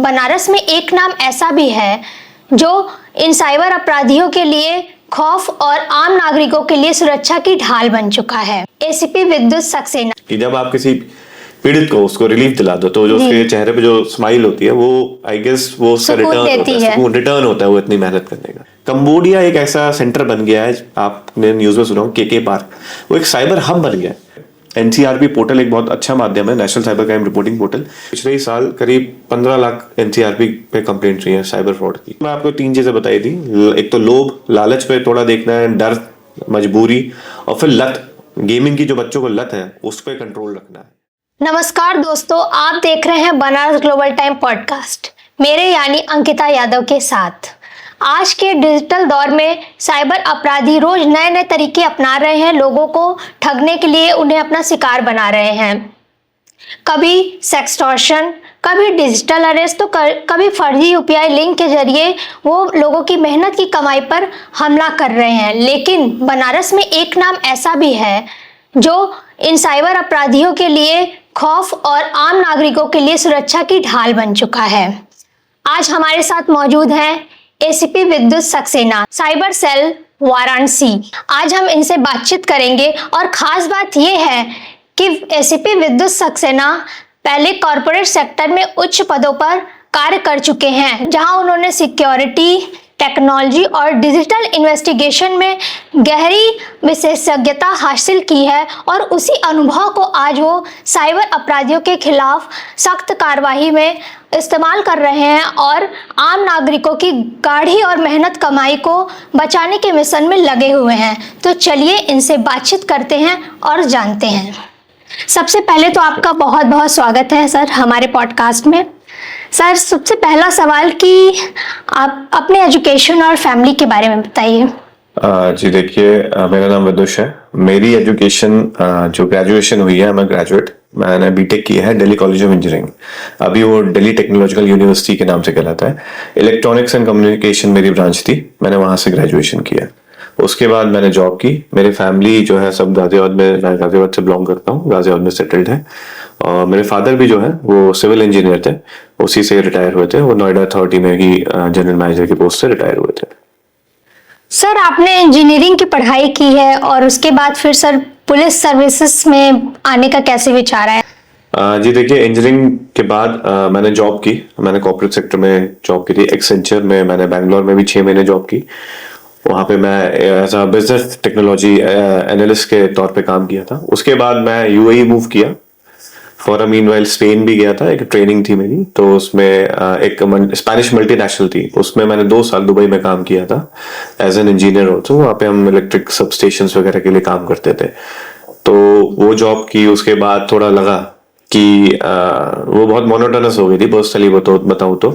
बनारस में एक नाम ऐसा भी है जो इन साइबर अपराधियों के लिए खौफ और आम नागरिकों के लिए सुरक्षा की ढाल बन चुका है। एसीपी विद्युत सक्सेना कि जब आप किसी पीड़ित को उसको रिलीफ दिला दो तो जो उसके चेहरे पे जो स्माइल होती है वो आई गेस वो उसका रिटर्न होता है वो इतनी मेहनत करने का। कंबोडिया एक ऐसा सेंटर बन गया है, आपने न्यूज में सुना के पार्क, वो एक साइबर हब बन गया है। एनसीआरपी पोर्टल एक बहुत अच्छा माध्यम है, national cyber crime reporting portal. पिछले ही साल करीब 15 लाख एनसीआरपी पे कंप्लेंट हुई है साइबर फ्रॉड की। मैं आपको 3 चीजें बताई थी, एक तो लोभ, लालच पे थोड़ा देखना है, डर, मजबूरी, और फिर लत, गेमिंग की जो बच्चों को लत है उस पर कंट्रोल रखना है। नमस्कार दोस्तों, आप देख रहे हैं बनारस ग्लोबल टाइम पॉडकास्ट मेरे यानी अंकिता यादव के साथ। आज के डिजिटल दौर में साइबर अपराधी रोज नए नए तरीके अपना रहे हैं, लोगों को ठगने के लिए उन्हें अपना शिकार बना रहे हैं। कभी सेक्सटॉर्शन, कभी डिजिटल अरेस्ट, तो कभी फर्जी यूपीआई लिंक के जरिए वो लोगों की मेहनत की कमाई पर हमला कर रहे हैं। लेकिन बनारस में एक नाम ऐसा भी है जो इन साइबर अपराधियों के लिए खौफ और आम नागरिकों के लिए सुरक्षा की ढाल बन चुका है। आज हमारे साथ मौजूद हैं एसीपी विद्युत सक्सेना, साइबर सेल वाराणसी। आज हम इनसे बातचीत करेंगे और खास बात यह है कि एसीपी विद्युत सक्सेना पहले कॉरपोरेट सेक्टर में उच्च पदों पर कार्य कर चुके हैं, जहां उन्होंने सिक्योरिटी, टेक्नोलॉजी और डिजिटल इन्वेस्टिगेशन में गहरी विशेषज्ञता हासिल की है और उसी अनुभव को आज वो साइबर अपराधियों के खिलाफ सख्त कार्रवाई में इस्तेमाल कर रहे हैं और आम नागरिकों की गाढ़ी और मेहनत कमाई को बचाने के मिशन में लगे हुए हैं। तो चलिए इनसे बातचीत करते हैं और जानते हैं। सबसे पहले तो आपका बहुत बहुत स्वागत है सर हमारे पॉडकास्ट में। सर, सबसे पहला सवाल कि आप अपने एजुकेशन और फैमिली के बारे में बताइए। जी देखिए, मेरा नाम विदुष है। मेरी एजुकेशन जो ग्रेजुएशन हुई है, मैं ग्रेजुएट, मैंने बीटेक किया है दिल्ली कॉलेज ऑफ इंजीनियरिंग, अभी वो दिल्ली टेक्नोलॉजिकल यूनिवर्सिटी के नाम से कहलाता है। इलेक्ट्रॉनिक्स एंड कम्युनिकेशन मेरी ब्रांच थी, मैंने वहां से ग्रेजुएशन किया। उसके बाद मैंने जॉब की। मेरी फैमिली जो है सब गाजियाबाद में, मैं गाजियाबाद से बिलोंग करता हूँ, गाजियाबाद में सेटल्ड है। और मेरे फादर भी जो है वो सिविल इंजीनियर थे, उसी से रिटायर हुए थे। वो नोएडा अथॉरिटी में ही जनरल मैनेजर की पोस्ट से रिटायर हुए थे। सर, आपने इंजीनियरिंग की पढ़ाई की है और उसके बाद फिर सर पुलिस सर्विसेज में आने का कैसे विचार है? जी देखिए, इंजीनियरिंग के बाद मैंने जॉब की। मैंने कॉर्पोरेट सेक्टर में जॉब की थी, एक्सेंचर में। मैंने बैंगलोर में भी 6 महीने जॉब की। वहाँ पे मैं as a business technology analyst के तौर पे काम किया था। उसके बाद मैं यूएई मूव किया फॉर अ मीनवाइल। स्पेन भी गया था, एक ट्रेनिंग थी मेरी, तो उसमें एक स्पेनिश मल्टीनेशनल थी, उसमें मैंने 2 साल दुबई में काम किया था एज एन इंजीनियर ऑल्सो। वहाँ पे हम इलेक्ट्रिक सबस्टेशंस वगैरह के लिए काम करते थे। तो वो जॉब की। उसके बाद थोड़ा लगा कि वो बहुत मोनोटोनस हो गई थी पर्सनली, वो तो बताऊं तो।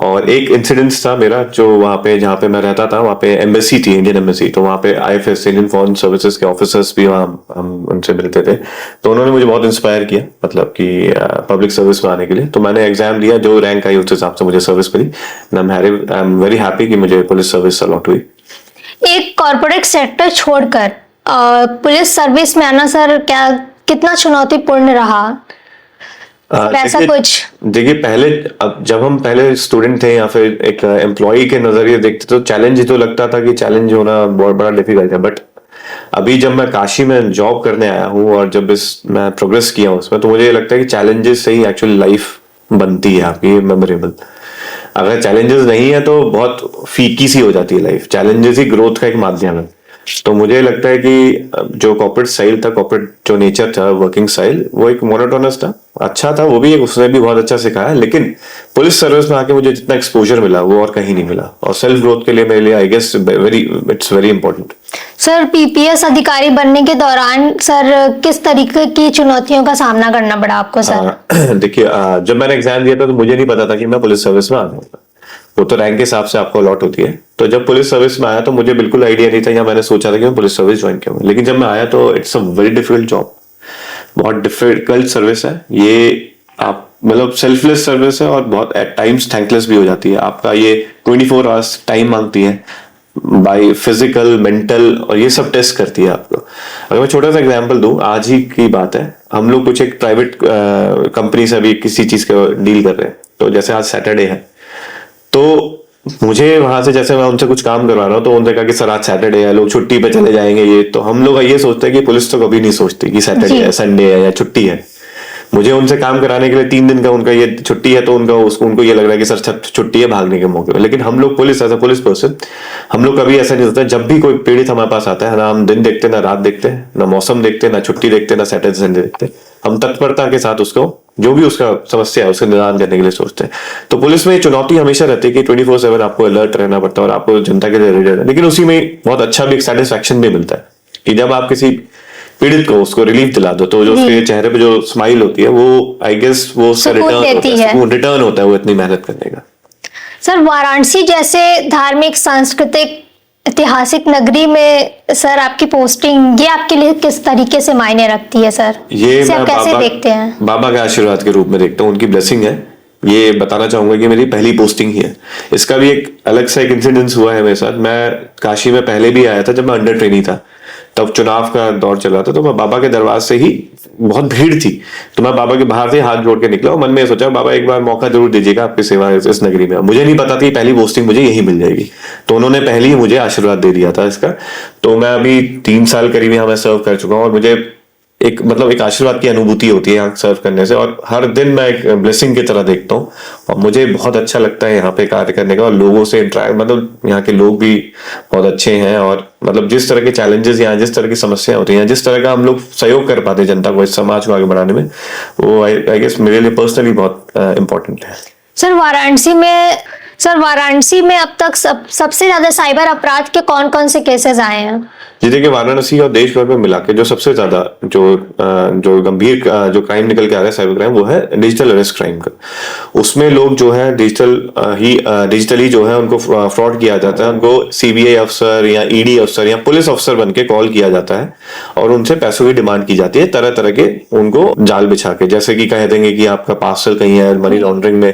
और एक इंसिडेंस था मेरा, जो वहाँ पे जहाँ पे मैं रहता था वहाँ पे एम्बेसी थी, इंडियन एम्बेसी। तो वहाँ पे आईएफएस, इंडियन फॉरेन सर्विसेज के ऑफिसर्स भी वहाँ हम उनसे मिलते थे। तो उन्होंने मुझे बहुत इंस्पायर किया, मतलब कि पब्लिक सर्विस में आने के लिए। तो मैंने एग्जाम दिया, जो रैंक आई उस हिसाब से मुझे सर्विस मिली। आई एम वेरी हैप्पी कि मुझे पुलिस सर्विस अलॉट हुई। एक कॉर्पोरेट सेक्टर छोड़कर पुलिस सर्विस में आना सर क्या कितना चुनौतीपूर्ण रहा? ऐसा कुछ देखिए, पहले जब हम पहले स्टूडेंट थे या फिर एक एम्प्लॉय के नजरिए देखते तो चैलेंज ही तो लगता था कि चैलेंज होना बहुत बड़ा डिफिकल्ट है। बट अभी जब मैं काशी में जॉब करने आया हूँ और जब मैं प्रोग्रेस किया हूँ उसमें, तो मुझे ये लगता है कि चैलेंजेस से ही एक्चुअली लाइफ बनती है आपकी मेमोरेबल। अगर चैलेंजेस नहीं है तो बहुत फीकी सी हो जाती है लाइफ। चैलेंजेस ही ग्रोथ का एक माध्यम है। तो मुझे लगता है कि जो कॉर्पोरेट स्टाइल था, कॉर्पोरेट जो नेचर था, वर्किंग स्टाइल, वो एक मोनोटोनस था, अच्छा था वो भी, उसने भी बहुत अच्छा सिखाया। लेकिन पुलिस सर्विस में आके मुझे जितना एक्सपोजर मिला वो और कहीं नहीं मिला। और सेल्फ ग्रोथ के लिए मेरे लिए I guess it's very important. Sir, PPS अधिकारी बनने के दौरान सर किस तरीके की चुनौतियों का सामना करना पड़ा आपको सर? देखिए, जब मैंने एग्जाम दिया था तो मुझे नहीं पता था कि मैं पुलिस सर्विस में आ जाऊंगा। वो तो रैंक के हिसाब से आपको अलॉट होती है। तो जब पुलिस सर्विस में आया तो मुझे बिल्कुल आइडिया नहीं था, या मैंने सोचा था कि मैं पुलिस सर्विस ज्वाइन करूंगा। लेकिन जब मैं आया तो it's a very difficult job, बहुत डिफिकल्ट सर्विस है ये। आप मतलब सेल्फलेस सर्विस है और बहुत एट टाइम्स थैंकलेस भी हो जाती है। आपका ये 24 आवर्स टाइम मांगती है, बाय फिजिकल, मेंटल, और ये सब टेस्ट करती है आपको। अगर मैं छोटा सा एग्जांपल दूं, आज ही की बात है, हम लोग कुछ एक प्राइवेट कंपनी से अभी किसी चीज का डील कर रहे हैं। तो जैसे आज सैटरडे है, तो मुझे वहां से जैसे मैं उनसे कुछ काम करवा रहा हूँ, तो उन्होंने कहा कि सर आज सैटरडे है, लोग छुट्टी पे चले जाएंगे। ये तो हम लोग ये सोचते हैं कि पुलिस तो कभी नहीं सोचती कि सैटरडे है, संडे है या छुट्टी है। मुझे उनसे काम कराने के लिए 3 दिन का उनका ये छुट्टी है, तो उनको ये लग रहा है कि सर छुट्टी है भागने के मौके पे। लेकिन हम लोग police, as a police person, हम लोग कभी ऐसा नहीं होता। जब भी कोई पीड़ित हमारे पास आता है ना, हम दिन देखते ना रात देखते, ना मौसम देखते, ना छुट्टी देखते, ना सैटरडे संडे देखते, हम तत्परता के साथ उसको जो भी उसका समस्या है उसका निदान करने के लिए सोचते हैं। तो पुलिस में ये चुनौती हमेशा रहती है कि 24/7 आपको अलर्ट रहना पड़ता है और आपको जनता के लिए रेडी रहना है। लेकिन उसी में बहुत अच्छा भी एक सेटिस्फैक्शन भी मिलता है कि जब आप किसी पीड़ित को उसको रिलीफ दिला दो, तो जो उसके चेहरे पे जो स्माइल होती है, वो आई गेस वो रिटर्न होता है वो इतनी मेहनत करने का। सर, वाराणसी जैसे धार्मिक, सांस्कृतिक, ऐतिहासिक नगरी में सर आपकी पोस्टिंग, ये आपके लिए किस तरीके से मायने रखती है सर? ये इसे मैं आप कैसे देखते हैं? बाबा के आशीर्वाद के रूप में देखता हूँ, उनकी ब्लेसिंग है। ये बताना चाहूंगा कि मेरी पहली पोस्टिंग ही है। इसका भी एक अलग सा एक इंसिडेंस हुआ है मेरे साथ। मैं काशी में पहले भी आया था जब मैं अंडर ट्रेनी था, तब चुनाव का दौर चल रहा था, तो मैं बाबा के दरबार से ही, बहुत भीड़ थी, तो मैं बाबा के बाहर से हाथ जोड़ के निकला और मन में सोचा बाबा एक बार मौका जरूर दीजिएगा आपकी सेवा इस नगरी में। मुझे नहीं पता थी पहली पोस्टिंग मुझे यही मिल जाएगी, तो उन्होंने पहले ही मुझे आशीर्वाद दे दिया था इसका। तो मैं अभी 3 साल करीब यहाँ मैं सर्व कर चुका हूँ और मुझे एक आशीर्वाद की अनुभूति होती है यहाँ सर्व करने से, और हर दिन मैं एक ब्लेसिंग की तरह देखता हूँ और मुझे बहुत अच्छा लगता है यहाँ पे कार्य करने का। और लोगों से इंटरेक्ट, मतलब यहाँ के लोग भी बहुत अच्छे हैं, और मतलब जिस तरह के चैलेंजेस यहाँ, जिस तरह की समस्याएं होती हैं, जिस तरह का हम लोग सहयोग कर पाते हैं जनता को, इस समाज को आगे बढ़ाने में, वो आई गेस मेरे लिए पर्सनली बहुत इंपॉर्टेंट है। सर, वाराणसी में अब तक सबसे ज्यादा साइबर अपराध के कौन कौन से केसेस आए हैं? जी देखिए, वाराणसी और देश भर में मिला के जो सबसे ज्यादा जो गंभीर जो क्राइम निकल के आ रहा है साइबर क्राइम, वो है डिजिटल अरेस्ट क्राइम का। उसमें लोग जो है डिजिटली जो है उनको फ्रॉड किया जाता है, उनको सीबीआई अफसर या ईडी अफसर या पुलिस अफसर बन के कॉल किया जाता है और उनसे पैसों की डिमांड की जाती है, तरह तरह के उनको जाल बिछा के। जैसे कि कह देंगे कि आपका पार्सल कहीं है, मनी लॉन्ड्रिंग में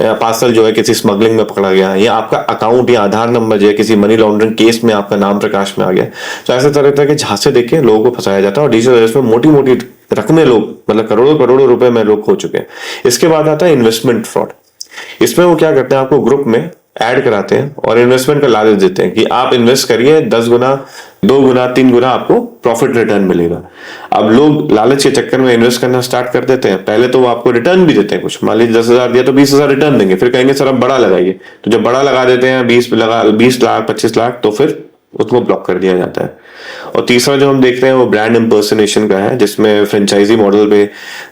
पार्सल जो है किसी स्मगलिंग में पकड़ा गया, या आपका अकाउंट या आधार नंबर जो है किसी मनी लॉन्ड्रिंग केस में आपका नाम प्रकाश में आ गया। तो ऐसे तरह तरह के झांसे देके लोगों को फंसाया जाता है और डिजिटल अरेस्ट में मोटी मोटी रकमें लोग, मतलब करोड़ों करोड़ों रुपए में लोग खो चुके हैं। इसके बाद आता है इन्वेस्टमेंट फ्रॉड। इसमें वो क्या करते हैं, आपको ग्रुप में ऐड कराते हैं और इन्वेस्टमेंट का लालच देते हैं कि आप इन्वेस्ट करिए, 10 गुना, 2 गुना, 3 गुना आपको प्रॉफिट रिटर्न मिलेगा। अब लोग लालच के चक्कर में इन्वेस्ट करना स्टार्ट कर देते हैं। पहले तो वो आपको रिटर्न भी देते हैं, कुछ मान लीजिए 10,000 दिया तो 20,000 रिटर्न देंगे, फिर कहेंगे सर अब बड़ा लगाइए। तो जब बड़ा लगा देते हैं 20 लाख 25 लाख, तो फिर उसको ब्लॉक कर दिया जाता है। और तीसरा जो हम देख रहे हैं वो ब्रांड इम्पर्सनेशन का है, जिसमें फ्रेंचाइजी मॉडल पे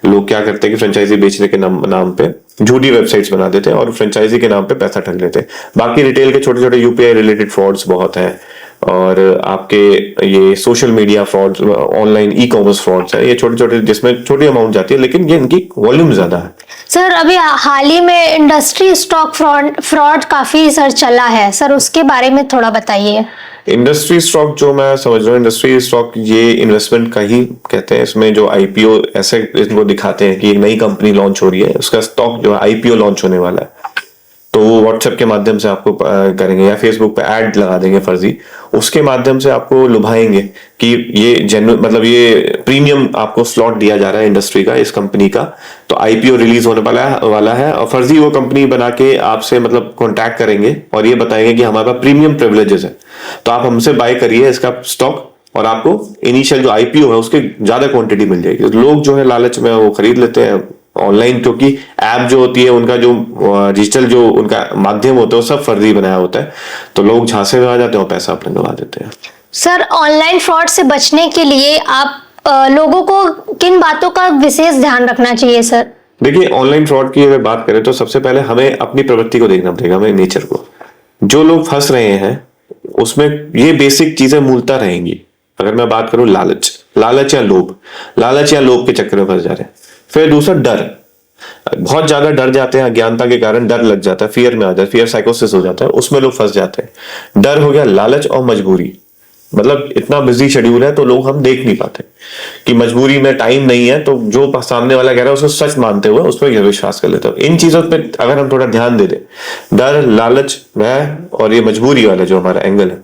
लोग क्या करते हैं कि फ्रेंचाइजी बेचने के नाम पे झूठी वेबसाइट्स बना देते हैं और फ्रेंचाइजी के नाम पे पैसा ठग लेते हैं। बाकी रिटेल के छोटे छोटे यूपीआई रिलेटेड फ्रॉड्स बहुत हैं, और आपके ये social media frauds, online e commerce frauds है, ये छोटे छोटे जिसमें छोटी अमाउंट जाती है, लेकिन ये इनकी वॉल्यूम ज्यादा है। सर, अभी हाल ही में इंडस्ट्री स्टॉक फ्रॉड काफी सर चला है सर, उसके बारे में थोड़ा बताइए। इंडस्ट्री स्टॉक जो मैं समझ रहा हूँ, इंडस्ट्री स्टॉक ये इन्वेस्टमेंट का ही कहते हैं। इसमें जो आईपीओ ऐसे इनको दिखाते हैं कि एक नई कंपनी लॉन्च हो रही है, उसका स्टॉक जो है आईपीओ लॉन्च होने वाला है, तो वो व्हाट्सएप के माध्यम से आपको करेंगे या फेसबुक पे ऐड लगा देंगे फर्जी, उसके माध्यम से आपको लुभाएंगे कि ये जेन्युइन, मतलब ये प्रीमियम आपको स्लॉट दिया जा रहा है इंडस्ट्री का, इस कंपनी का, तो आईपीओ रिलीज होने वाला है। और फर्जी वो कंपनी बना के आपसे मतलब कांटेक्ट करेंगे और ये बताएंगे कि हमारे पास प्रीमियम प्रिविलेजेस है, तो आप हमसे बाय करिए इसका स्टॉक और आपको इनिशियल जो आईपीओ है उसके ज्यादा क्वांटिटी मिल जाएगी। तो लोग जो है लालच में वो खरीद लेते हैं ऑनलाइन, क्योंकि ऐप जो होती है उनका जो डिजिटल जो उनका माध्यम होता है वो सब फर्जी बनाया होता है, तो लोग झांसे में आ जाते हैं और पैसा अपने गंवा देते हैं। सर, ऑनलाइन फ्रॉड से बचने के लिए आप लोगों को किन बातों का विशेष ध्यान रखना चाहिए सर? देखिए, ऑनलाइन फ्रॉड की अगर बात करें तो सबसे पहले हमें अपनी प्रवृत्ति को देखना पड़ेगा, हमें नेचर को। जो लोग फंस रहे हैं उसमें ये बेसिक चीजें मूलता रहेंगी। अगर मैं बात करूं लालच या लोभ के चक्कर में फंस जा रहे हैं। फिर दूसरा डर, बहुत ज्यादा डर जाते हैं, अज्ञानता के कारण डर लग जाता है, फियर में आ जाता है, फियर साइकोसिस हो जाता है, उसमें लोग फंस जाते हैं। डर हो गया, लालच और मजबूरी, मतलब इतना बिजी शेड्यूल है तो लोग हम देख नहीं पाते कि मजबूरी में टाइम नहीं है, तो जो सामने वाला कह रहा है उसको सच मानते हुए उस पर विश्वास कर लेते हो। इन चीजों पे अगर हम थोड़ा ध्यान दे दें, डर, लालच, भय और ये मजबूरी वाला जो हमारा एंगल है,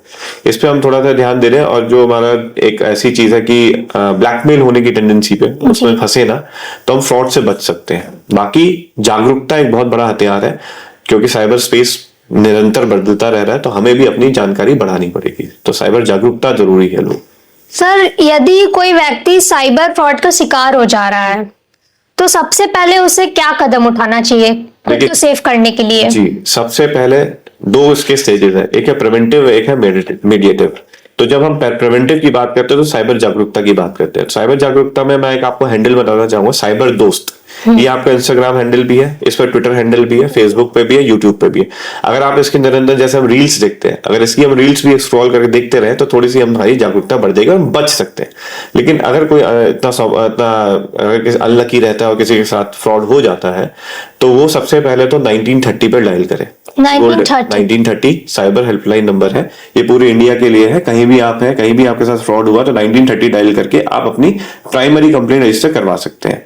इस पे हम थोड़ा सा ध्यान दे रहे हैं, और जो हमारा एक ऐसी चीज है कि ब्लैकमेल होने की टेंडेंसी पे उसमें फंसे ना, तो हम फ्रॉड से बच सकते हैं। बाकी जागरूकता एक बहुत बड़ा हथियार है, क्योंकि साइबर स्पेस निरंतर बदलता रह रहा है, तो हमें भी अपनी जानकारी बढ़ानी पड़ेगी। तो साइबर जागरूकता जरूरी है लोग। सर, यदि कोई व्यक्ति साइबर फ्रॉड का शिकार हो जा रहा है तो सबसे पहले उसे क्या कदम उठाना चाहिए खुद को सेफ करने के लिए? जी, सबसे पहले दो इसके स्टेजेस है, एक है प्रिवेंटिव, एक है मीडिएटिव। तो जब हम प्रिवेंटिव की बात करते हैं तो साइबर जागरूकता की बात करते हैं। साइबर जागरूकता में मैं एक आपको हैंडल बताना चाहूंगा, साइबर दोस्त। ये आपका इंस्टाग्राम हैंडल भी है, इस पर ट्विटर हैंडल भी है, फेसबुक पे भी है, यूट्यूब पे भी है। अगर आप इसके अंदर जैसे हम रील्स देखते हैं, अगर इसकी हम रील्स भी स्क्रॉल करके देखते रहे तो थोड़ी सी हमारी जागरूकता बढ़ जाएगी और हम बच सकते हैं। लेकिन अगर कोई इतना अगर अनलकी रहता है और किसी के साथ फ्रॉड हो जाता है, तो वो सबसे पहले तो 1930 पर डायल करे। 1930 साइबर हेल्पलाइन नंबर है, ये पूरे इंडिया के लिए है। कहीं भी आप हैं, कहीं भी आपके साथ फ्रॉड हुआ तो 1930 डायल करके आप अपनी प्राइमरी कंप्लेंट रजिस्टर करवा सकते हैं।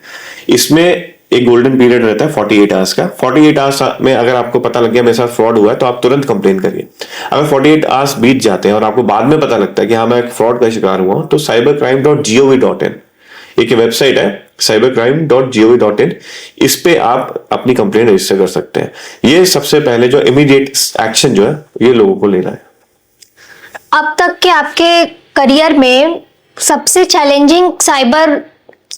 इसमें एक गोल्डन पीरियड रहता है 48 आवर्स का। 48 आवर्स में अगर आपको पता लग गया मेरे साथ फ्रॉड हुआ है तो आप तुरंत कंप्लेन करिए। अगर 48 आवर्स बीत जाते हैं और आपको बाद में पता लगता है कि हाँ मैं फ्रॉड का शिकार हुआ, तो cybercrime.gov.in एक वेबसाइट है, cybercrime.gov.in, इस पे आप अपनी कंप्लेंट रजिस्टर कर सकते हैं। ये सबसे पहले जो इमीडिएट एक्शन जो है ये लोगों को लेना है। अब तक के आपके करियर में सबसे चैलेंजिंग साइबर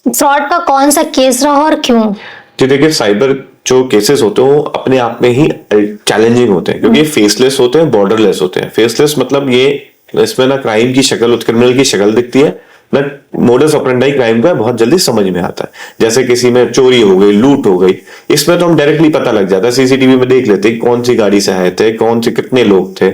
फ्रॉड का कौन सा केस रहा और क्यों? जी देखिए, साइबर जो केसेस होते हैं वो अपने आप में ही चैलेंजिंग होते हैं, क्योंकि ये फेसलेस होते हैं, बॉर्डरलेस होते हैं। फेसलेस मतलब ये इसमें ना क्राइम की शक्ल, क्रिमिनल की शक्ल दिखती है, ना मोडस ऑपरेंडाई क्राइम का बहुत जल्दी समझ में आता है। जैसे किसी में चोरी हो गई, लूट हो गई, इसमें तो हम डायरेक्टली पता लग जाता है, सीसीटीवी में देख लेते हैं कौन सी गाड़ी से आए थे, कौन से कितने लोग थे,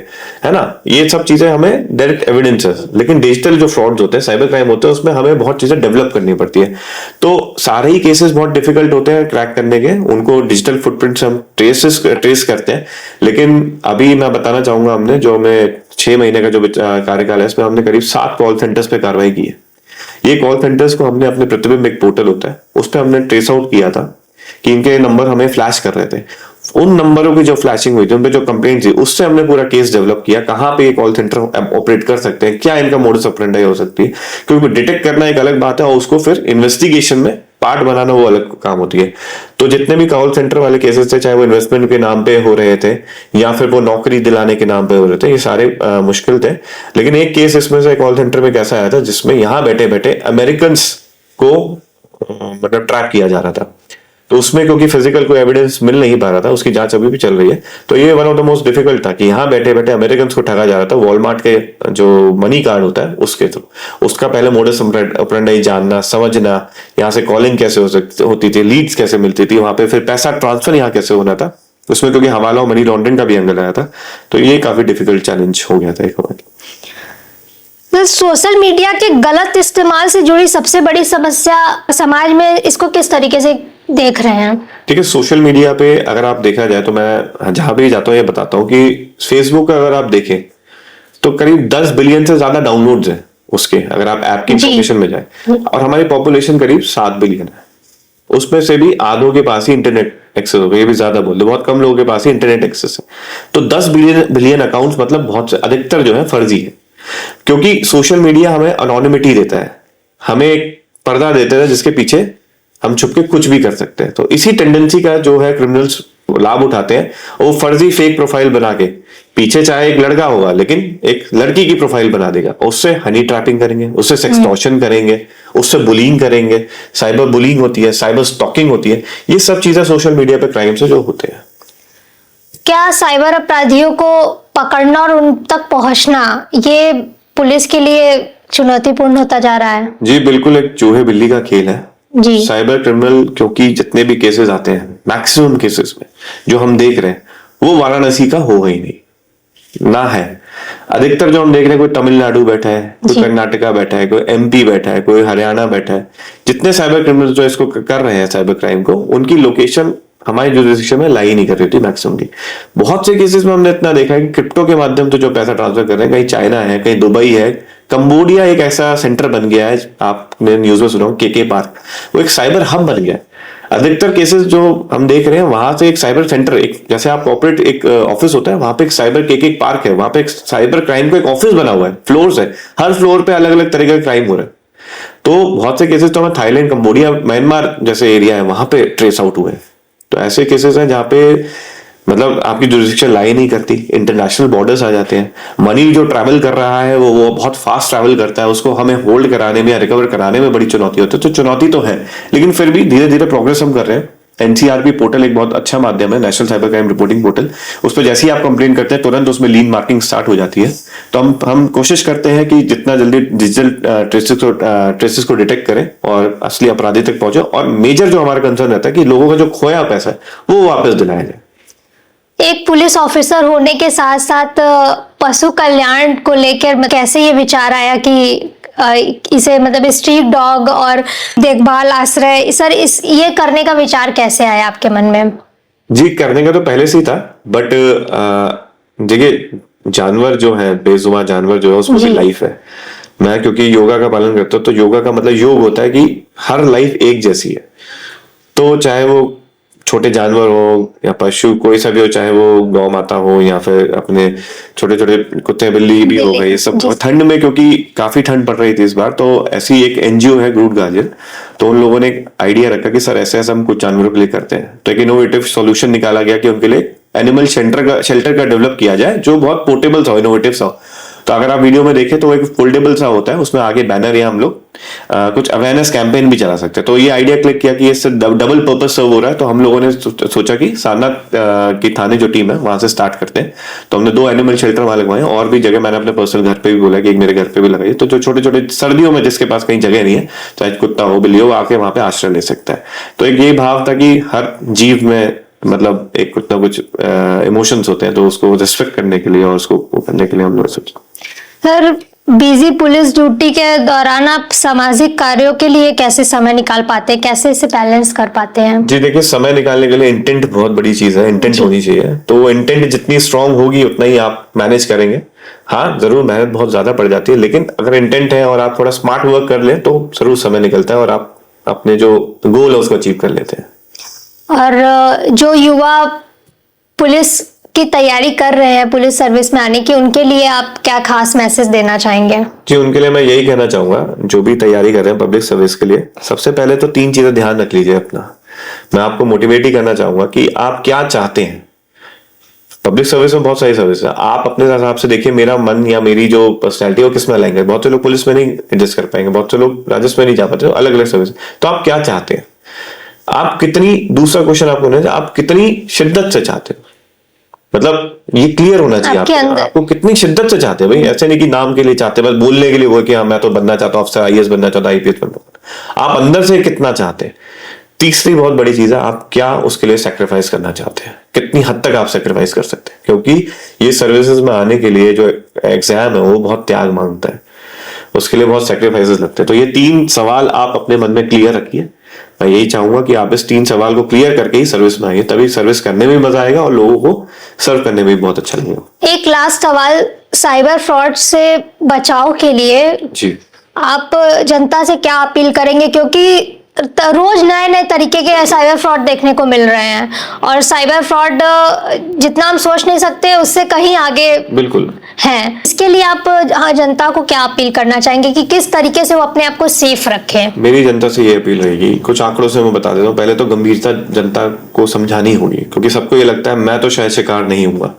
है ना। ये सब चीजें हमें डायरेक्ट एविडेंस है। लेकिन डिजिटल जो फ्रॉड्स होते हैं, साइबर क्राइम होते हैं, उसमें हमें बहुत चीजें डेवलप करनी पड़ती है। तो सारे ही केसेस बहुत डिफिकल्ट होते हैं क्रैक करने के, उनको डिजिटल फुटप्रिंट से हम ट्रेस करते हैं। लेकिन अभी मैं बताना चाहूंगा, हमने जो हमें 6 महीने का जो कार्यकाल है, इसमें हमने करीब 7 कॉल सेंटर्स पे कार्रवाई की है। ये कॉल सेंटर्स को हमने अपने प्रतिबिंब एक पोर्टल होता है उस पर हमने ट्रेस आउट किया था कि इनके नंबर हमें फ्लैश कर रहे थे। उन नंबरों की जो फ्लैशिंग हुई थी, उन पे जो कंप्लेंट थी, उससे हमने पूरा केस डेवलप किया, कहां पे ये कॉल सेंटर ऑपरेट कर सकते हैं, क्या इनका मोडस ऑपरेंडाई हो सकती है। क्योंकि डिटेक्ट करना एक अलग बात है और उसको फिर इन्वेस्टिगेशन में पार्ट बनाना वो अलग काम होती है। तो जितने भी कॉल सेंटर वाले केसेस थे, चाहे वो इन्वेस्टमेंट के नाम पे हो रहे थे या फिर वो नौकरी दिलाने के नाम पे हो रहे थे, ये सारे मुश्किल थे। लेकिन एक केस इसमें से कॉल सेंटर में कैसा आया था जिसमें यहाँ बैठे बैठे अमेरिकन को मतलब ट्रैक किया जा रहा था। तो उसमें क्योंकि फिजिकल कोई एविडेंस मिल नहीं पा रहा था, उसकी जांच अभी भी चल रही है। तो ये one of the most difficult था कि यहाँ बैठे बैठे अमेरिकन को ठगा जा रहा था। वॉलमार्ट के जो मनी कार्ड होता है उसके थ्रू, उसका पहले मोडस ऑपरेंडाई जानना, समझना, यहाँ से कॉलिंग कैसे होती थी, लीड्स कैसे मिलती थी, वहां पे फिर पैसा ट्रांसफर यहाँ कैसे होना था, उसमें क्योंकि हवाला और मनी लॉन्ड्रिंग का भी एंगल आया था। तो ये काफी डिफिकल्ट चैलेंज हो गया था एक बार। सोशल मीडिया के गलत इस्तेमाल से जुड़ी सबसे बड़ी समस्या समाज में, इसको किस तरीके से देख रहे हैं? ठीक है, सोशल मीडिया पे अगर आप देखा जाए तो मैं जहां भी जाता हूँ ये बताता हूँ कि फेसबुक अगर आप देखें तो करीब 10 बिलियन से ज्यादा डाउनलोड्स हैं उसके, अगर आप ऐप की इंफॉर्मेशन में जाए, और हमारी पॉपुलेशन करीब 7 बिलियन है। उसमें से भी आधों के पास ही इंटरनेट एक्सेस होगा, ये भी ज्यादा बोल दो, बहुत कम लोगों के पास ही इंटरनेट एक्सेस है। तो 10 बिलियन अकाउंट्स मतलब बहुत से, अधिकतर जो है फर्जी है। क्योंकि सोशल मीडिया हमें अनोनिमिटी देता है, हमें एक पर्दा देता है जिसके पीछे हम छुप के कुछ भी कर सकते हैं। तो इसी टेंडेंसी का जो है क्रिमिनल्स लाभ उठाते हैं, वो फर्जी फेक प्रोफाइल बना के, पीछे चाहे एक लड़का होगा लेकिन एक लड़की की प्रोफाइल बना देगा, उससे हनी ट्रैपिंग करेंगे, उससे सेक्सटॉर्शन करेंगे, उससे बुलिंग करेंगे, साइबर बुलिंग होती है, साइबर स्टॉकिंग होती है। ये सब चीजें सोशल मीडिया पे क्राइम से जो होते हैं। क्या साइबर अपराधियों को पकड़ना और उन तक पहुंचना ये पुलिस के लिए चुनौतीपूर्ण होता जा रहा है? जी बिल्कुल, एक चूहे बिल्ली का खेल है जी। साइबर क्रिमिनल, क्योंकि जितने भी केसेस आते हैं, मैक्सिमम केसेस में जो हम देख रहे हैं वो वाराणसी का हो ही नहीं ना है। अधिकतर जो हम देख रहे हैं, कोई तमिलनाडु बैठा है, कोई कर्नाटका बैठा है, कोई एमपी बैठा है, कोई हरियाणा बैठा है। जितने साइबर क्रिमिनल जो इसको कर रहे हैं साइबर क्राइम को, उनकी लोकेशन हमारी जुरिस्डिक्शन में लाई नहीं कर रही थी मैक्सिमम की। बहुत से केसेस में हमने इतना देखा है कि क्रिप्टो के माध्यम से जो पैसा ट्रांसफर कर रहे हैं, कहीं चाइना है, कहीं दुबई है, कंबोडिया एक ऐसा सेंटर बन गया है, आपने न्यूज में सुना हो, के पार्क, वो एक साइबर हब बन गया है। अधिकतर केसेस जो हम देख रहे हैं वहां से एक साइबर सेंटर, एक जैसे आप कॉर्पोरेट एक ऑफिस होता है, वहां पे एक साइबर के पार्क है, वहां पे एक साइबर क्राइम का एक ऑफिस बना हुआ है, फ्लोर्स है, हर फ्लोर पे अलग अलग तरह का क्राइम हो रहा है। तो बहुत से केसेस तो हमें थाईलैंड, कंबोडिया, म्यांमार जैसे एरिया है वहां पे ट्रेस आउट हुए हैं। तो ऐसे केसेस हैं जहाँ पे मतलब आपकी जुरिस्डिक्शन लाई नहीं करती, इंटरनेशनल बॉर्डर्स आ जाते हैं, मनी जो ट्रैवल कर रहा है वो बहुत फास्ट ट्रैवल करता है, उसको हमें होल्ड कराने में या रिकवर कराने में बड़ी चुनौती होती है। तो चुनौती तो है, लेकिन फिर भी धीरे धीरे प्रोग्रेस हम कर रहे हैं। एनसीआरपी पोर्टल एक बहुत अच्छा माध्यम है, national cyber crime reporting portal. उस पर जैसे ही आप कंप्लेन करते हैं तुरंत उसमें लीन मार्किंग स्टार्ट हो जाती है। तो हम कोशिश करते हैं कि जितना जल्दी डिजिटल ट्रेसेस को डिटेक्ट करें और असली अपराधी तक पहुंचे, और मेजर जो हमारा कंसर्न रहता है कि लोगों का जो खोया पैसा है वो वापस दिलाया जाए। एक पुलिस ऑफिसर होने के साथ साथ पशु कल्याण को लेकर कैसे ये विचार आया कि इसे मतलब स्ट्रीट डॉग और देखभाल आश्रय, सर इस ये करने का विचार कैसे आया आपके मन में? जी, करने का तो पहले से ही था, बट देखिए जानवर जो है, बेजुबान जानवर जो है उसमें भी लाइफ है। मैं क्योंकि योगा का पालन करता हूँ, तो योगा का मतलब योग होता है कि हर लाइफ एक जैसी है। तो चाहे वो छोटे जानवर हो या पशु कोई सा भी हो, चाहे वो गौ माता हो या फिर अपने छोटे छोटे कुत्ते बिल्ली भी हो गए, ये सब ठंड में, क्योंकि काफी ठंड पड़ रही थी इस बार, तो ऐसी एक एनजीओ है ग्रूट गार्जियन, तो उन लोगों ने एक आइडिया रखा कि सर ऐसे ऐसा हम कुछ जानवरों के लिए करते हैं। तो एक इनोवेटिव सॉल्यूशन निकाला गया कि उनके लिए एनिमल शेल्टर का डेवलप किया जाए जो बहुत पोर्टेबल सा हो, इनोवेटिव सा हो। तो अगर आप वीडियो में देखें तो एक फोल्डेबल सा होता है, उसमें आगे बैनर या हम लोग कुछ अवेयरनेस कैंपेन भी चला सकते हैं। तो ये आइडिया क्लिक किया कि इससे डबल पर्पस सर्व हो रहा है। तो हम लोगों ने सोचा कि सारनाथ की थाने जो टीम है वहां से स्टार्ट करते हैं। तो हमने 2 एनिमल शेल्टर वहां लगवाए, और भी जगह मैंने अपने पर्सनल घर पे भी बोला कि एक मेरे घर पे भी लगाइए। तो जो छोटे छोटे सर्दियों में जिसके पास कहीं जगह नहीं है, चाहे कुत्ता हो बिल्ली हो, आके वहां पे आश्रय ले सकता है। तो एक ये भाव था कि हर जीव में मतलब एक कुछ ना कुछ इमोशंस होते हैं, तो उसको रेस्पेक्ट करने के लिए और उसको करने के लिए हम लोग सोचा। सर बिजी पुलिस ड्यूटी के दौरान आप सामाजिक कार्यों के लिए कैसे समय निकाल पाते हैं, कैसे इसे बैलेंस कर पाते हैं? जी देखिए, समय निकालने के लिए इंटेंट बहुत बड़ी चीज है, इंटेंट होनी चाहिए। तो इंटेंट जितनी स्ट्रांग होगी उतना ही आप मैनेज करेंगे। हाँ जरूर मेहनत बहुत ज्यादा पड़ जाती है, लेकिन अगर इंटेंट है और आप थोड़ा स्मार्ट वर्क कर लें तो जरूर समय निकलता है और आप अपने जो गोल है उसको अचीव कर लेते हैं। और जो युवा पुलिस की तैयारी कर रहे हैं पुलिस सर्विस में आने की, उनके लिए आप क्या खास मैसेज देना चाहेंगे? जी, उनके लिए मैं यही कहना चाहूंगा, जो भी तैयारी कर रहे हैं पब्लिक सर्विस के लिए, सबसे पहले तो 3 चीजें ध्यान रख लीजिए अपना। मैं आपको मोटिवेट ही करना चाहूंगा कि आप क्या चाहते हैं। पब्लिक सर्विस में बहुत सारी सर्विस है, आप अपने हिसाब से देखिए मेरा मन या मेरी जो पर्सनैलिटी है वो किस में लाएंगे। बहुत से लोग पुलिस में नहीं एडजस्ट कर पाएंगे, बहुत से लोग राजस्व में नहीं जा पाते, अलग अलग सर्विस। तो आप क्या चाहते हैं, आप कितनी, दूसरा क्वेश्चन आपको होना चाहिए, आप कितनी शिद्दत से चाहते हो। मतलब ये क्लियर होना चाहिए आपको कितनी शिद्दत से चाहते हैं। भाई ऐसे नहीं कि नाम के लिए चाहते हैं, बस बोलने के लिए वो कि हाँ मैं तो बनना चाहता हूँ अफसर, आईएएस बनना चाहता हूँ, आईपीएस बनना चाहता हूँ। आप अंदर से कितना चाहते हैं। तीसरी बहुत बड़ी चीज है, आप क्या उसके लिए सेक्रीफाइस करना चाहते हैं, कितनी हद तक आप सेक्रीफाइस कर सकते हैं। क्योंकि ये सर्विसेज में आने के लिए जो एग्जाम है वो बहुत त्याग मांगता है, उसके लिए बहुत सेक्रीफाइसेस लगते हैं। तो ये 3 सवाल आप अपने मन में क्लियर रखिए। मैं यही चाहूंगा कि आप इस 3 सवाल को क्लियर करके ही सर्विस में आइए, तभी सर्विस करने में मजा आएगा और लोगों को सर्व करने में भी बहुत अच्छा लगेगा। एक लास्ट सवाल, साइबर फ्रॉड से बचाव के लिए जी आप जनता से क्या अपील करेंगे? क्योंकि रोज नए नए तरीके के साइबर फ्रॉड देखने को मिल रहे हैं, और साइबर फ्रॉड जितना हम सोच नहीं सकते उससे कहीं आगे बिल्कुल है। इसके लिए आप जनता को क्या अपील करना चाहेंगे कि किस तरीके से वो अपने आप को सेफ रखें? मेरी जनता से ये अपील रहेगी, कुछ आंकड़ों से मैं बता देता हूँ। पहले तो गंभीरता जनता को समझानी होगी, क्योंकि सबको ये लगता है मैं तो शायद शिकार नहीं हुआ।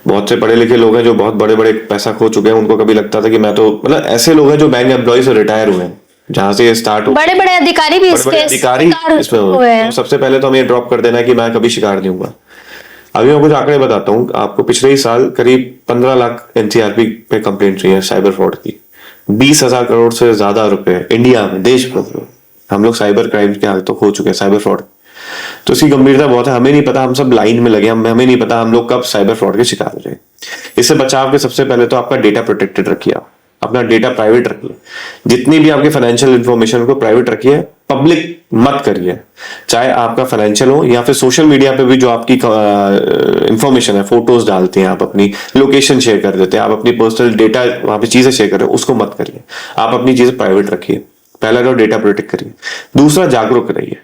बहुत से पढ़े लिखे लोग हैं जो बहुत बड़े बड़े पैसा खो चुके हैं, उनको कभी लगता था कि मैं तो, मतलब ऐसे लोग हैं जो बैंक एम्प्लॉय से रिटायर हुए हैं, जहां से ये स्टार्ट हो, बड़े बड़े अधिकारी भी इसमें हुए हैं। सबसे पहले तो हमें ड्रॉप कर देना है कि मैं कभी शिकार नहीं हुआ। अभी मैं कुछ आंकड़े बताता हूँ आपको। पिछले ही साल करीब 15 लाख एनसीआरपी पे कंप्लेंट हुई है साइबर फ्रॉड की। 20,000 करोड़ से ज्यादा रुपए इंडिया में, देश में हम लोग साइबर क्राइम के हाल तो हो चुके हैं, साइबर फ्रॉड। तो इसकी गंभीरता बहुत है। हमें नहीं पता, हम सब लाइन में लगे, हमें नहीं पता हम लोग कब साइबर फ्रॉड के शिकार हो जाए। इससे बचाव के सबसे पहले तो आपका डेटा प्रोटेक्टेड रखिए आप। अपना डेटा प्राइवेट रखिए, जितनी भी आपकी फाइनेंशियल इंफॉर्मेशन को प्राइवेट रखिए, पब्लिक मत करिए। चाहे आपका फाइनेंशियल हो या फिर सोशल मीडिया पे भी जो आपकी इंफॉर्मेशन है, फोटोज डालते हैं आप, अपनी लोकेशन शेयर कर देते हैं, आप अपनी पर्सनल डेटा वहां पे चीजें शेयर कर रहे हो, उसको मत करिए। आप अपनी चीजें प्राइवेट रखिए। पहला तो डेटा प्रोटेक्ट करिए। दूसरा, जागरूक रहिए।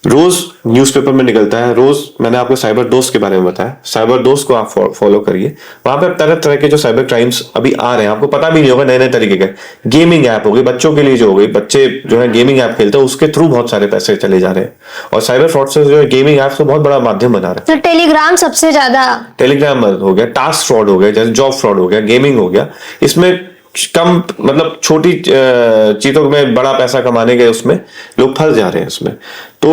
रोज न्यूज़पेपर में निकलता है, रोज मैंने आपको साइबर दोस्त के बारे में बताया, साइबर दोस्त को आप फॉलो करिए। वहां पे तरह तरह के जो साइबर क्राइम्स अभी आ रहे हैं, आपको पता भी नहीं होगा, नए नए तरीके के। गेमिंग ऐप हो गई बच्चों के लिए, जो हो गई, बच्चे जो है गेमिंग ऐप खेलते हैं, उसके थ्रू बहुत सारे पैसे चले जा रहे हैं। और साइबर फ्रॉड से जो है गेमिंग ऐप को बहुत बड़ा माध्यम बना रहा है। तो टेलीग्राम सबसे ज्यादा, टेलीग्राम हो गया, टास्क फ्रॉड हो गया, जैसे जॉब फ्रॉड हो गया, गेमिंग हो गया। इसमें कम मतलब छोटी चीजों में बड़ा पैसा कमाने के उसमें लोग फंस जा रहे हैं इसमें। तो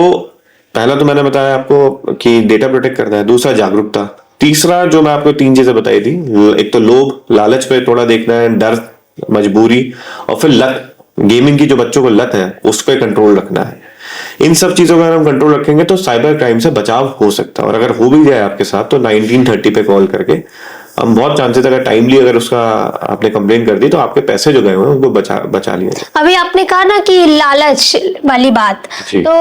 पहला तो मैंने बताया आपको कि डेटा प्रोटेक्ट करना है। दूसरा, जागरूकता। तीसरा, जो मैं आपको 3 चीजें बताई थी, एक तो लोभ, लालच पे थोड़ा देखना है, डर, मजबूरी, और फिर लत, गेमिंग की जो बच्चों को लत है उस पर कंट्रोल रखना है। इन सब चीजों का हम कंट्रोल रखेंगे तो साइबर क्राइम से बचाव हो सकता है। और अगर हो भी जाए आपके साथ तो 1930 पे कॉल करके हम बहुत चांसेस, अगर टाइमली अगर उसका आपने कंप्लेन कर दी तो आपके पैसे जो गए हुए हैं उनको बचा लिए। अभी आपने कहा ना कि लालच वाली बात, जी। तो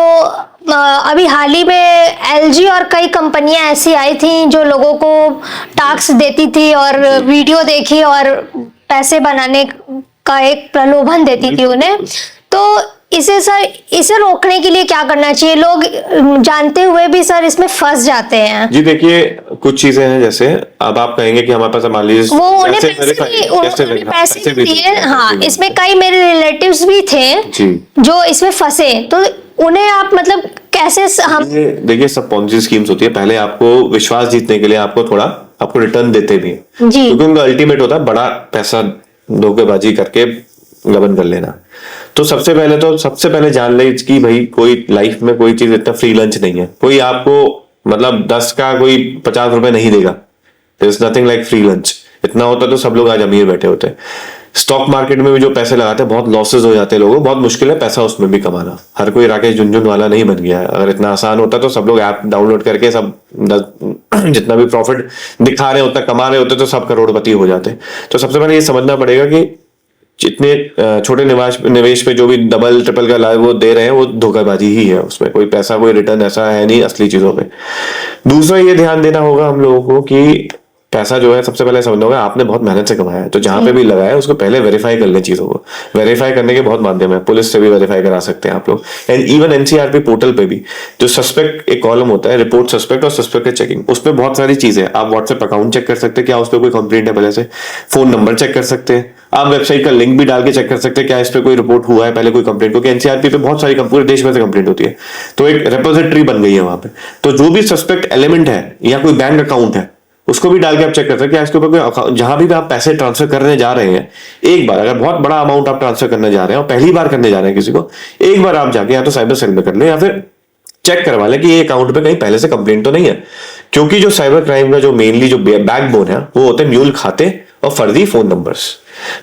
अभी हाल ही में एलजी और कई कंपनियां ऐसी आई थी जो लोगों को टास्क देती थी और वीडियो देखी और पैसे बनाने का एक प्रलोभन देती थी उन्हें। तो इसे रोकने के लिए क्या करना चाहिए? लोग जानते हुए भी सर इसमें फंस जाते हैं। जी देखिए, कुछ चीजें हैं, जैसे अब आप कहेंगे कि हमारे पास मान लीजिए वो उन्हें पैसे दिए। हाँ, इसमें कई मेरे रिलेटिव्स भी थे जो इसमें फंसे, तो उन्हें आप मतलब कैसे हम देखिए, सब पॉन्जी स्कीम्स होती है। पहले आपको विश्वास जीतने के लिए आपको रिटर्न देते भी हैं, क्योंकि उनका अल्टीमेट होता है बड़ा पैसा धोखेबाजी करके गबन कर लेना। तो सबसे पहले जान ले कि भाई कोई लाइफ में कोई चीज इतना फ्री लंच नहीं है। कोई आपको मतलब 10 का कोई 50 रुपए नहीं देगा। There is nothing like free lunch. इतना होता तो सब लोग आज अमीर बैठे होते। स्टॉक मार्केट में भी जो पैसे लगाते हैं बहुत लॉसेज हो जाते हैं लोगों को, बहुत मुश्किल है पैसा उसमें भी कमाना। हर कोई राकेश झुनझुनवाला नहीं बन गया है। अगर इतना आसान होता तो सब लोग ऐप डाउनलोड करके सब जितना भी प्रॉफिट दिखा रहे होता, कमा रहे होते, तो सब करोड़पति हो जाते। तो सबसे पहले ये समझना पड़ेगा कि जितने छोटे निवेश पे जो भी डबल ट्रिपल का लाभ वो दे रहे हैं वो धोखाबाजी ही है। उसमें कोई पैसा, कोई रिटर्न ऐसा है नहीं असली चीजों पे। दूसरा, ये ध्यान देना होगा हम लोगों को कि पैसा जो है सबसे पहले समझना होगा आपने बहुत मेहनत से कमाया है, तो जहां पे भी लगाया उसको पहले वेरीफाई कर ले चीजों को। वेरीफाई करने के बहुत माध्यम है, पुलिस से भी वेरीफाई करा सकते हैं आप लोग। एंड इवन एनसीआरपी पोर्टल पे भी जो सस्पेक्ट एक कॉलम होता है, रिपोर्ट सस्पेक्ट और सस्पेक्ट चेकिंग, उस पर बहुत सारी चीजें आप व्हाट्सएप अकाउंट चेक कर सकते हैं, क्या उस पर कोई कंप्लेंट है पहले से, फोन नंबर चेक कर सकते हैं, आप वेबसाइट का लिंक भी डाल के चेक कर सकते हैं क्या इस पे कोई रिपोर्ट हुआ है पहले कोई कंप्लेंट, क्योंकि एनसीआरपी पे बहुत सारी पूरे देश में से कंप्लेंट होती है। तो एक रेपोजिटरी बन गई है वहां पे। तो जो भी सस्पेक्ट एलिमेंट है या कोई बैंक अकाउंट है उसको भी डाल के आप चेक कर सकते हैं इसके ऊपर कोई, जहां भी आप पैसे ट्रांसफर करने जा रहे हैं, एक बार अगर बहुत बड़ा अमाउंट आप ट्रांसफर करने जा रहे हैं और पहली बार करने जा ररहे हैं किसी को, एक बार आप जाके या तो साइबर सेल में कर ले या फिर चेक करवा लें कि ये अकाउंट पे कहीं पहले से कंप्लेंट तो नहीं है। क्योंकि जो साइबर क्राइम का जो मेनली जो बैकबोन है वो होते हैं म्यूल खाते और फर्जी फोन नंबर्स।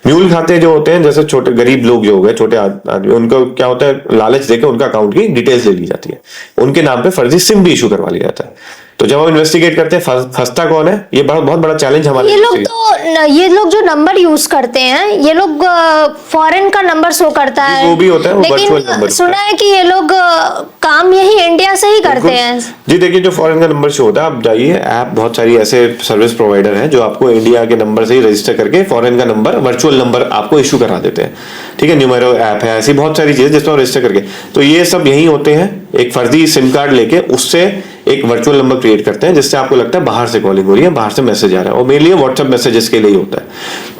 म्यूल खाते जो होते हैं, जैसे छोटे गरीब लोग जो हो गए, छोटे आदमी, उनको क्या होता है, लालच देकर उनका अकाउंट की डिटेल्स ले ली जाती है, उनके नाम पे फर्जी सिम भी इशू करवा लिया जाता है। तो जब हम इन्वेस्टिगेट करते हैं फंसता कौन है, ये बहुत बड़ा चैलेंज हमारे ये लोग जो नंबर यूज करते हैं, ये लोग फॉरेन का नंबर शो करता है, वो भी होता है, वो वर्चुअल नंबर सुना है कि ये लोग काम यही इंडिया से ही करते हैं। जी देखिए, जो फॉरेन का नंबर शो होता है, आप जाइए ऐप, बहुत सारी ऐसे सर्विस प्रोवाइडर हैं जो आपको इंडिया के नंबर से ही रजिस्टर करके फॉरेन का नंबर, वर्चुअल नंबर आपको इशू करा देते हैं। ठीक है, न्यूमेरो ऐप है, ऐसी बहुत सारी चीजें जिसमें रजिस्टर करके, तो ये सब यही होते हैं। एक फर्जी सिम कार्ड लेके उससे एक वर्चुअल नंबर क्रिएट करते हैं जिससे आपको लगता है बाहर से कॉलिंग हो रही है, बाहर से मैसेज आ रहा है, और मेनली व्हाट्सएप मैसेजेस के लिए होता है।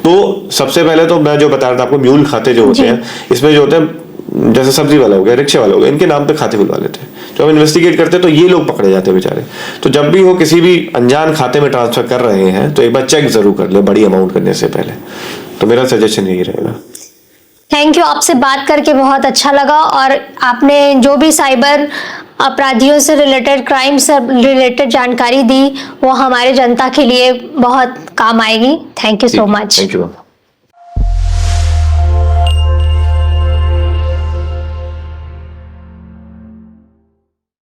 तो सबसे पहले तो मैं जो बता रहा था आपको, म्यूल खाते जो होते हैं, इसमें जो होते हैं जैसे सब्जी वाला हो गया, रिक्शा वाला हो गया, इनके नाम पे खाते खुलवा लेते हैं। तो हम इन्वेस्टिगेट करते हैं तो ये लोग पकड़े जाते हैं बेचारे। तो जब भी वो किसी भी अनजान खाते में ट्रांसफर कर रहे हैं तो एक बार चेक जरूर कर ले बड़ी अमाउंट करने से पहले। तो मेरा सजेशन यही रहेगा। थैंक यू, आपसे बात करके बहुत अच्छा लगा, और आपने जो भी साइबर अपराधियों से रिलेटेड, क्राइम से रिलेटेड जानकारी दी वो हमारे जनता के लिए बहुत काम आएगी। Thank you so much. Thank you.